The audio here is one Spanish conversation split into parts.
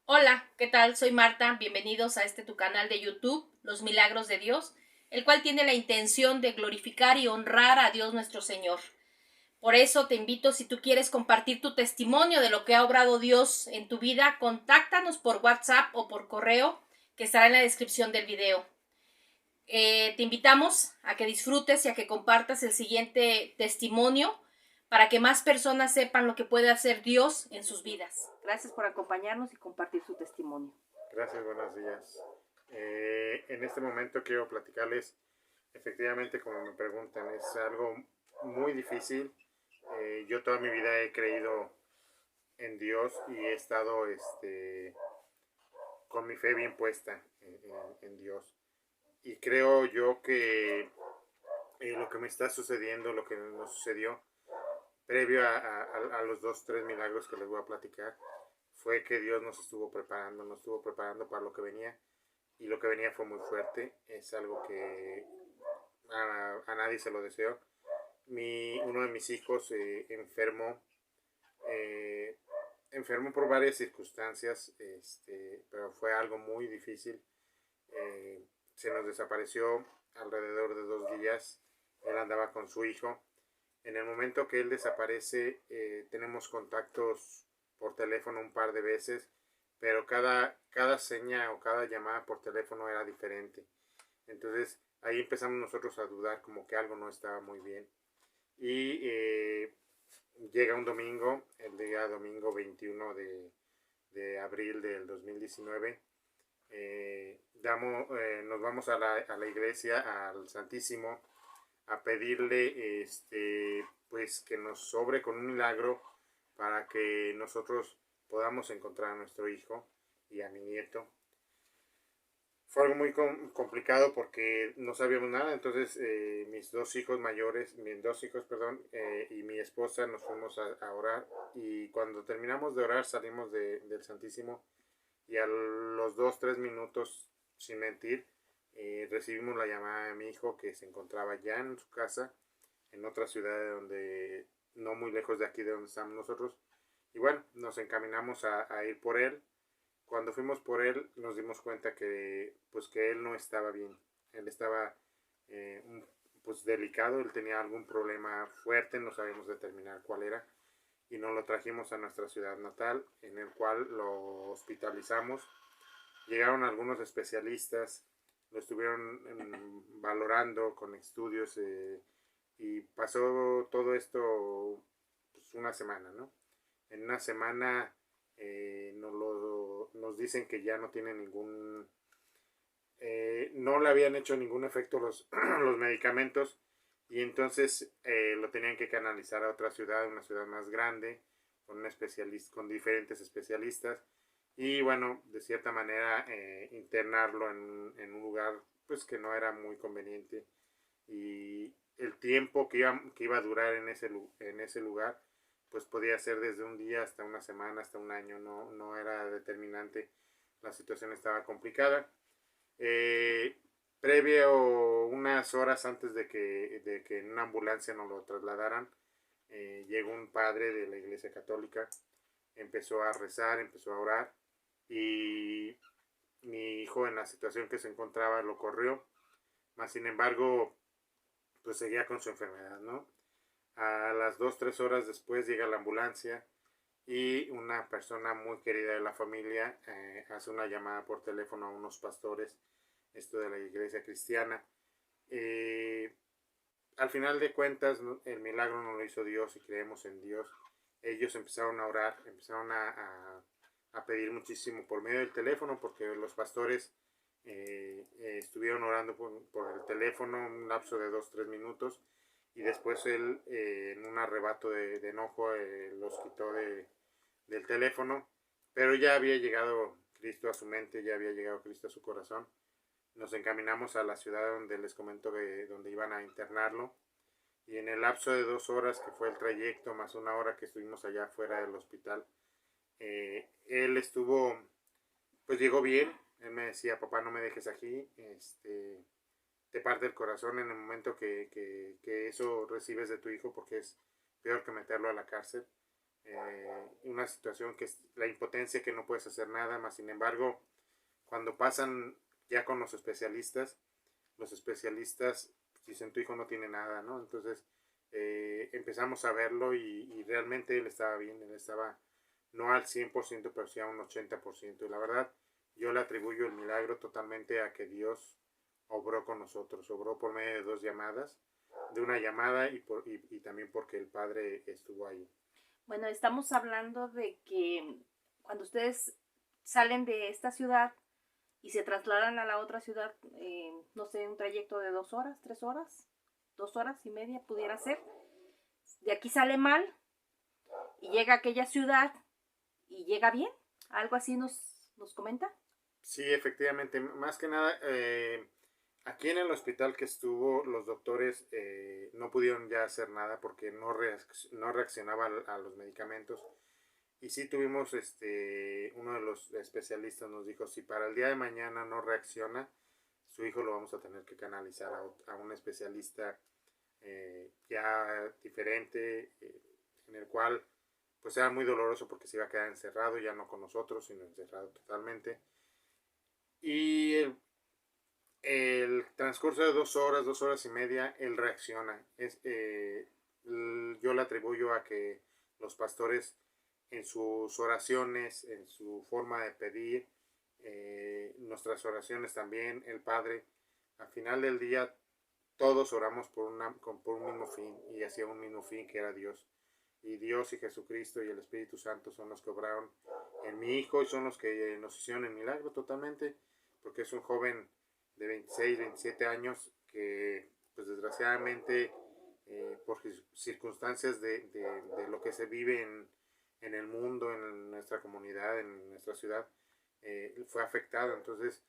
Hola, ¿qué tal? Soy Marta. Bienvenidos a tu canal de YouTube, Los Milagros de Dios, el cual tiene la intención de glorificar y honrar a Dios nuestro Señor. Por eso te invito, si tú quieres compartir tu testimonio de lo que ha obrado Dios en tu vida, contáctanos por WhatsApp o por correo, que estará en la descripción del video. Te invitamos a que disfrutes y a que compartas el siguiente testimonio para que más personas sepan lo que puede hacer Dios en sus vidas. Gracias por acompañarnos y compartir su testimonio. Gracias, buenos días. En este momento quiero platicarles, efectivamente, como me preguntan, es algo muy difícil. Yo toda mi vida he creído en Dios y he estado con mi fe bien puesta en Dios. Y creo yo que lo que me está sucediendo, lo que nos sucedió previo a los dos, tres milagros que les voy a platicar, fue que Dios nos estuvo preparando para lo que venía. Y lo que venía fue muy fuerte. Es algo que a nadie se lo deseo. Uno de mis hijos eh, enfermó por varias circunstancias, pero fue algo muy difícil. Se nos desapareció alrededor de 2 días. Él andaba con su hijo. En el momento que él desaparece, tenemos contactos por teléfono un par de veces, pero cada seña o cada llamada por teléfono era diferente. Entonces ahí empezamos nosotros a dudar como que algo no estaba muy bien. Y llega un domingo, el día domingo 21 de abril del 2019. Nos vamos a la iglesia, al Santísimo, a pedirle pues que nos sobre con un milagro para que nosotros podamos encontrar a nuestro hijo y a mi nieto. Fue algo muy complicado porque no sabíamos nada. Entonces mis dos hijos mayores, mis dos hijos, perdón, y mi esposa nos fuimos a orar. Y cuando terminamos de orar salimos del Santísimo y a los 2, 3 minutos, sin mentir, recibimos la llamada de mi hijo que se encontraba ya en su casa, en otra ciudad de donde, no muy lejos de aquí de donde estamos nosotros. Y bueno, nos encaminamos a ir por él. Cuando fuimos por él nos dimos cuenta que él no estaba bien. Él estaba pues delicado, él tenía algún problema fuerte, no sabíamos determinar cuál era. Y nos lo trajimos a nuestra ciudad natal, en el cual lo hospitalizamos. Llegaron algunos especialistas, lo estuvieron valorando con estudios, y pasó todo esto pues, una semana, ¿no? En una semana nos dicen que ya no tiene no le habían hecho ningún efecto los medicamentos, y entonces lo tenían que canalizar a otra ciudad, una ciudad más grande, con diferentes especialistas, y bueno, de cierta manera internarlo en un lugar pues que no era muy conveniente, y el tiempo que iba a durar en ese lugar pues podía ser desde un día hasta una semana, hasta un año. No era determinante, la situación estaba complicada. eh, Previo, unas horas antes de que en una ambulancia nos lo trasladaran, llegó un padre de la iglesia católica, empezó a rezar, empezó a orar, y mi hijo, en la situación que se encontraba, lo corrió, más sin embargo pues seguía con su enfermedad, ¿no? A las 2, 3 horas después llega la ambulancia y una persona muy querida de la familia hace una llamada por teléfono a unos pastores, esto de la iglesia cristiana. Eh, Al final de cuentas, ¿no? El milagro no lo hizo Dios y creemos en Dios. Ellos empezaron a orar, empezaron a pedir muchísimo por medio del teléfono, porque los pastores estuvieron orando por el teléfono un lapso de 2, 3 minutos, y después él, en un arrebato de enojo, los quitó del teléfono, pero ya había llegado Cristo a su mente, ya había llegado Cristo a su corazón. Nos encaminamos a la ciudad donde les comento donde iban a internarlo, y en el lapso de 2 horas que fue el trayecto, más una hora que estuvimos allá fuera del hospital, él estuvo, pues llegó bien. Él me decía: papá, no me dejes aquí, te parte el corazón en el momento que eso recibes de tu hijo, porque es peor que meterlo a la cárcel. una situación que es la impotencia, que no puedes hacer nada, más sin embargo, cuando pasan ya con los especialistas dicen tu hijo no tiene nada, ¿no? Entonces empezamos a verlo y realmente él estaba bien, él estaba no al 100%, pero sí a un 80%. Y la verdad, yo le atribuyo el milagro totalmente a que Dios obró con nosotros, obró por medio de dos llamadas, de una llamada y también porque el Padre estuvo ahí. Bueno, estamos hablando de que cuando ustedes salen de esta ciudad y se trasladan a la otra ciudad, no sé, un trayecto de 2 horas, 3 horas, 2 horas y media pudiera ser. De aquí sale mal y llega a aquella ciudad y llega bien. Algo así nos comenta. Sí, efectivamente, más que nada, aquí en el hospital que estuvo, los doctores no pudieron ya hacer nada porque no reaccionaba a los medicamentos. Y sí tuvimos, uno de los especialistas nos dijo, si para el día de mañana no reacciona, su hijo lo vamos a tener que canalizar a un especialista ya diferente, en el cual pues era muy doloroso porque se iba a quedar encerrado, ya no con nosotros, sino encerrado totalmente. Y el transcurso de 2 horas, 2 horas y media, él reacciona. Yo le atribuyo a que los pastores en sus oraciones, en su forma de pedir, nuestras oraciones también, el Padre, al final del día todos oramos por un mismo fin y hacia un mismo fin que era Dios. Y Dios y Jesucristo y el Espíritu Santo son los que obraron en mi hijo y son los que nos hicieron el milagro totalmente, porque es un joven de 26, 27 años que pues desgraciadamente por circunstancias de lo que se vive en el mundo, en nuestra comunidad, en nuestra ciudad, fue afectado. Entonces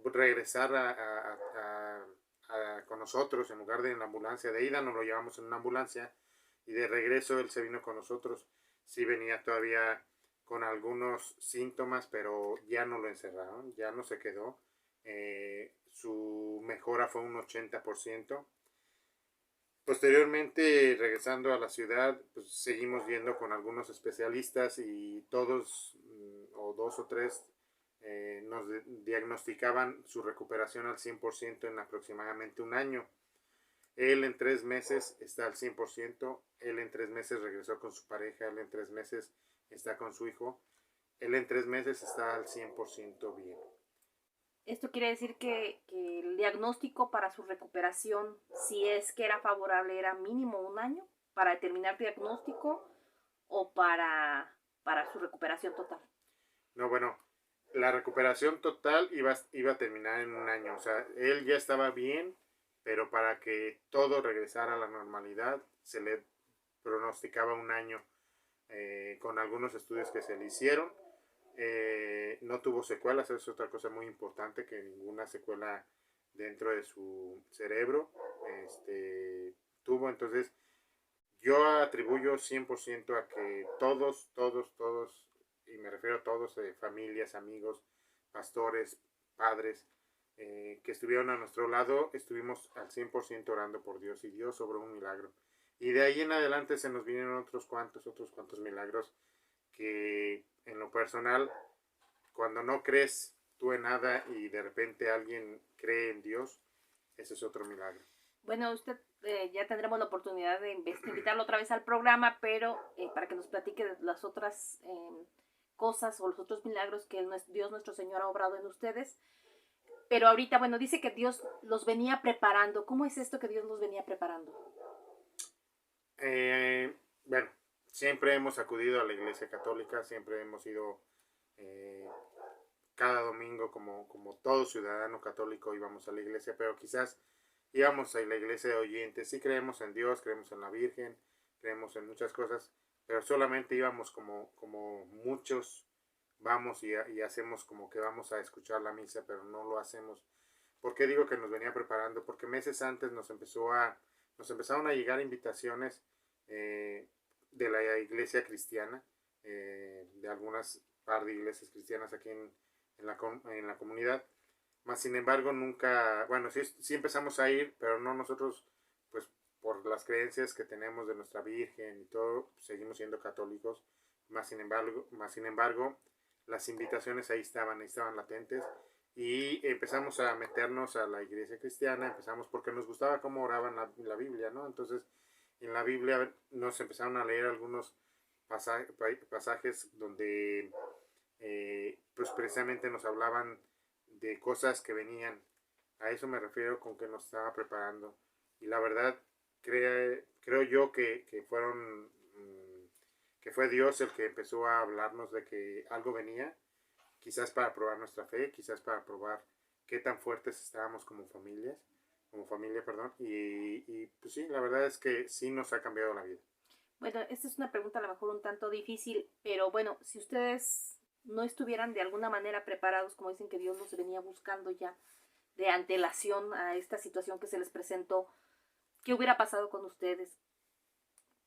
regresar con nosotros en lugar de en la ambulancia, de ida nos lo llevamos en una ambulancia y de regreso él se vino con nosotros. Sí venía todavía con algunos síntomas, pero ya no lo encerraron, ya no se quedó. Su mejora fue un 80%. Posteriormente, regresando a la ciudad, pues seguimos viendo con algunos especialistas y todos, o dos o tres, nos diagnosticaban su recuperación al 100% en aproximadamente un año. Él en 3 meses está al 100%, él en 3 meses regresó con su pareja, él en 3 meses está con su hijo, él en 3 meses está al 100% bien. Esto quiere decir que el diagnóstico para su recuperación, si es que era favorable, era mínimo un año para determinar diagnóstico o para su recuperación total. No, bueno, la recuperación total iba a terminar en un año. O sea, él ya estaba bien, pero para que todo regresara a la normalidad se le pronosticaba un año, con algunos estudios que se le hicieron. No tuvo secuelas, eso es otra cosa muy importante, que ninguna secuela dentro de su cerebro tuvo. Entonces yo atribuyo 100% a que todos, y me refiero a todos, familias, amigos, pastores, padres, que estuvieron a nuestro lado, estuvimos al 100% orando por Dios y Dios obró un milagro. Y de ahí en adelante se nos vinieron otros cuantos milagros que en lo personal, cuando no crees tú en nada y de repente alguien cree en Dios, ese es otro milagro. Bueno, usted ya tendremos la oportunidad de invitarlo otra vez al programa, pero para que nos platique de las otras cosas o los otros milagros que Dios nuestro Señor ha obrado en ustedes. Pero ahorita, bueno, dice que Dios los venía preparando. ¿Cómo es esto que Dios los venía preparando? Bueno, siempre hemos acudido a la iglesia católica, siempre hemos ido cada domingo como todo ciudadano católico íbamos a la iglesia, pero quizás íbamos a la iglesia de oyentes. Sí creemos en Dios, creemos en la Virgen, creemos en muchas cosas, pero solamente íbamos como muchos vamos y hacemos como que vamos a escuchar la misa, pero no lo hacemos. ¿Por qué digo que nos venía preparando? Porque meses antes nos empezaron a llegar invitaciones de la iglesia cristiana, de algunas par de iglesias cristianas aquí en la comunidad. Más sin embargo, nunca, bueno, sí empezamos a ir, pero no nosotros, pues por las creencias que tenemos de nuestra Virgen y todo, seguimos siendo católicos, más sin embargo, las invitaciones ahí estaban latentes, y empezamos a meternos a la iglesia cristiana, empezamos porque nos gustaba cómo oraban la Biblia, ¿no? Entonces, en la Biblia nos empezaron a leer algunos pasajes donde pues precisamente nos hablaban de cosas que venían. A eso me refiero con que nos estaba preparando. Y la verdad, creo yo que que fue Dios el que empezó a hablarnos de que algo venía, quizás para probar nuestra fe, quizás para probar qué tan fuertes estábamos como familia, perdón, y pues sí, la verdad es que sí nos ha cambiado la vida. Bueno, esta es una pregunta a lo mejor un tanto difícil, pero bueno, si ustedes no estuvieran de alguna manera preparados, como dicen que Dios los venía buscando ya de antelación a esta situación que se les presentó, ¿qué hubiera pasado con ustedes?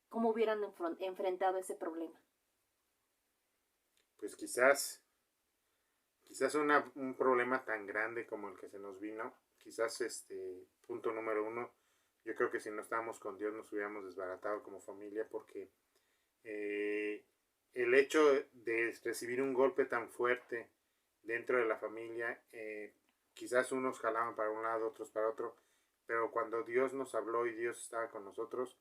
¿Cómo hubieran enfrentado ese problema? Pues quizás un problema tan grande como el que se nos vino, quizás punto número uno, yo creo que si no estábamos con Dios nos hubiéramos desbaratado como familia, porque el hecho de recibir un golpe tan fuerte dentro de la familia, quizás unos jalaban para un lado, otros para otro, pero cuando Dios nos habló y Dios estaba con nosotros,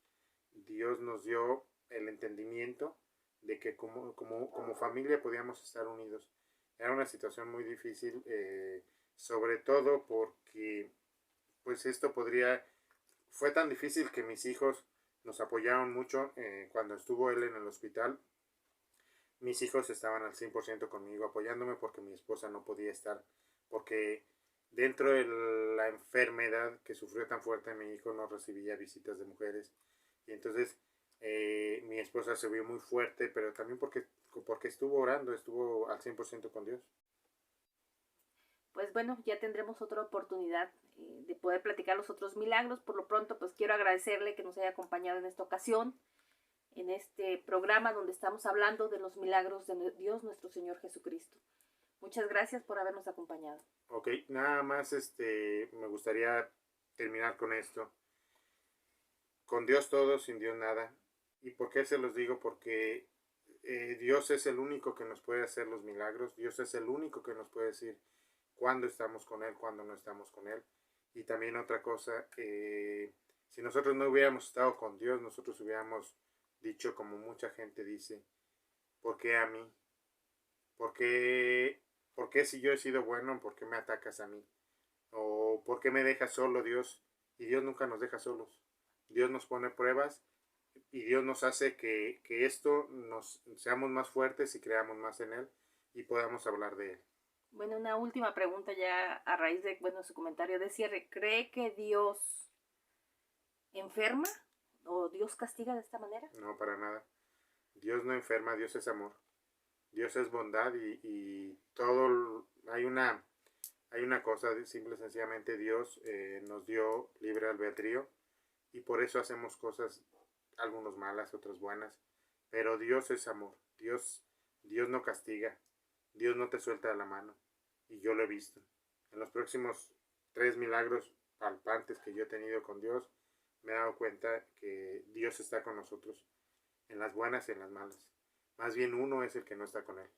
Dios nos dio el entendimiento de que como familia podíamos estar unidos. Era una situación muy difícil, sobre todo porque pues fue tan difícil que mis hijos nos apoyaron mucho. Cuando estuvo él en el hospital, mis hijos estaban al 100% conmigo, apoyándome, porque mi esposa no podía estar, porque dentro de la enfermedad que sufrió tan fuerte, mi hijo no recibía visitas de mujeres, y entonces mi esposa se vio muy fuerte, pero también porque estuvo orando, estuvo al 100% con Dios. Pues bueno, ya tendremos otra oportunidad de poder platicar los otros milagros. Por lo pronto, pues quiero agradecerle que nos haya acompañado en esta ocasión, en este programa donde estamos hablando de los milagros de Dios nuestro Señor Jesucristo. Muchas gracias por habernos acompañado. Ok, nada más me gustaría terminar con esto. Con Dios todo, sin Dios nada. ¿Y por qué se los digo? Porque Dios es el único que nos puede hacer los milagros. Dios es el único que nos puede decir cuándo estamos con Él, cuándo no estamos con Él. Y también otra cosa, si nosotros no hubiéramos estado con Dios, nosotros hubiéramos dicho, como mucha gente dice, ¿por qué a mí? ¿Por qué si yo he sido bueno, por qué me atacas a mí? ¿O por qué me dejas solo, Dios? Y Dios nunca nos deja solos. Dios nos pone pruebas y Dios nos hace que esto nos seamos más fuertes y creamos más en Él y podamos hablar de Él. Bueno, una última pregunta ya a raíz de su comentario de cierre. ¿Cree que Dios enferma o Dios castiga de esta manera? No, para nada. Dios no enferma, Dios es amor. Dios es bondad, y todo. Hay una cosa, simple y sencillamente Dios nos dio libre albedrío, y por eso hacemos cosas, algunos malas, otras buenas, pero Dios es amor. Dios no castiga, Dios no te suelta de la mano, y yo lo he visto. En los próximos 3 milagros palpantes que yo he tenido con Dios, me he dado cuenta que Dios está con nosotros, en las buenas y en las malas. Más bien uno es el que no está con Él.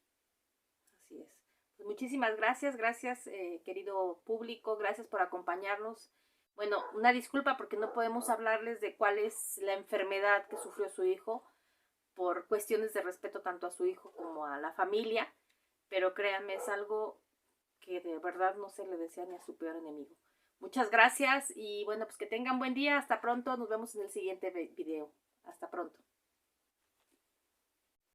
Así es. Pues muchísimas gracias, querido público, gracias por acompañarnos. Bueno, una disculpa porque no podemos hablarles de cuál es la enfermedad que sufrió su hijo, por cuestiones de respeto tanto a su hijo como a la familia, pero créanme, es algo que de verdad no se le desea ni a su peor enemigo. Muchas gracias y bueno, pues que tengan buen día, hasta pronto, nos vemos en el siguiente video. Hasta pronto.